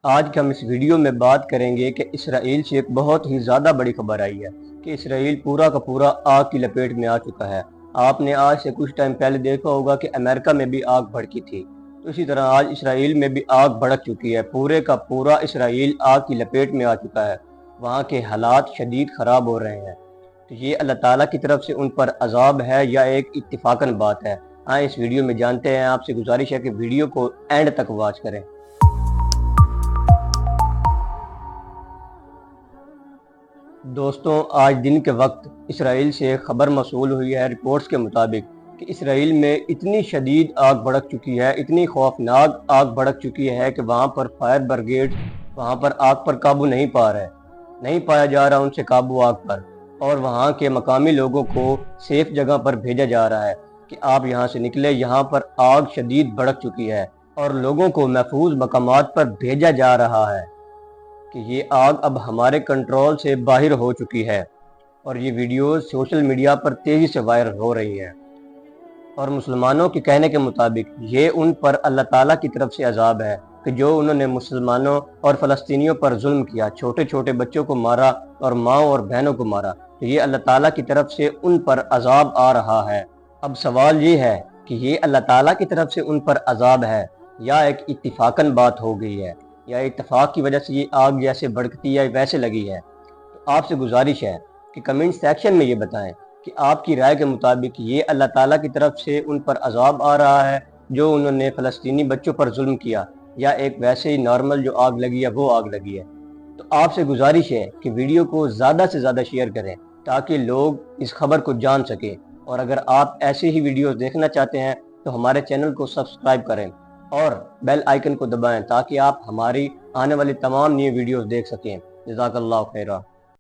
آج ہم اس ویڈیو میں بات کریں گے کہ اسرائیل سے ایک بہت ہی زیادہ بڑی خبر آئی ہے کہ اسرائیل پورا کا پورا آگ کی لپیٹ میں آ چکا ہے۔ آپ نے آج سے کچھ ٹائم پہلے دیکھا ہوگا کہ امریکہ میں بھی آگ بھڑکی تھی، تو اسی طرح آج اسرائیل میں بھی آگ بھڑک چکی ہے۔ پورے کا پورا اسرائیل آگ کی لپیٹ میں آ چکا ہے، وہاں کے حالات شدید خراب ہو رہے ہیں۔ تو یہ اللہ تعالیٰ کی طرف سے ان پر عذاب ہے یا ایک اتفاقاً بات ہے؟ آئیں اس ویڈیو میں جانتے ہیں۔ آپ سے گزارش ہے کہ ویڈیو کو اینڈ تک واچ کریں۔ دوستوں، آج دن کے وقت اسرائیل سے خبر موصول ہوئی ہے رپورٹس کے مطابق کہ اسرائیل میں اتنی شدید آگ بھڑک چکی ہے، اتنی خوفناک آگ بھڑک چکی ہے کہ وہاں پر فائر بریگیڈ وہاں پر آگ پر قابو نہیں پایا جا رہا ان سے قابو آگ پر، اور وہاں کے مقامی لوگوں کو سیف جگہ پر بھیجا جا رہا ہے کہ آپ یہاں سے نکلے، یہاں پر آگ شدید بھڑک چکی ہے، اور لوگوں کو محفوظ مقامات پر بھیجا جا رہا ہے کہ یہ آگ اب ہمارے کنٹرول سے باہر ہو چکی ہے۔ اور یہ ویڈیوز سوشل میڈیا پر تیزی سے وائرل ہو رہی ہیں، اور مسلمانوں کے کہنے کے مطابق یہ ان پر اللہ تعالیٰ کی طرف سے عذاب ہے کہ جو انہوں نے مسلمانوں اور فلسطینیوں پر ظلم کیا، چھوٹے چھوٹے بچوں کو مارا اور ماؤں اور بہنوں کو مارا، تو یہ اللہ تعالیٰ کی طرف سے ان پر عذاب آ رہا ہے۔ اب سوال یہ ہے کہ یہ اللہ تعالیٰ کی طرف سے ان پر عذاب ہے یا ایک اتفاقاً بات ہو گئی ہے، یا اتفاق کی وجہ سے یہ آگ جیسے بھڑکتی ہے ویسے لگی ہے؟ تو آپ سے گزارش ہے کہ کمنٹ سیکشن میں یہ بتائیں کہ آپ کی رائے کے مطابق یہ اللہ تعالیٰ کی طرف سے ان پر عذاب آ رہا ہے جو انہوں نے فلسطینی بچوں پر ظلم کیا، یا ایک ویسے ہی نارمل جو آگ لگی ہے وہ آگ لگی ہے؟ تو آپ سے گزارش ہے کہ ویڈیو کو زیادہ سے زیادہ شیئر کریں تاکہ لوگ اس خبر کو جان سکیں، اور اگر آپ ایسے ہی ویڈیوز دیکھنا چاہتے ہیں تو ہمارے چینل کو سبسکرائب کریں اور بیل آئیکن کو دبائیں تاکہ آپ ہماری آنے والی تمام نئی ویڈیوز دیکھ سکیں۔ جزاک اللہ خیرہ۔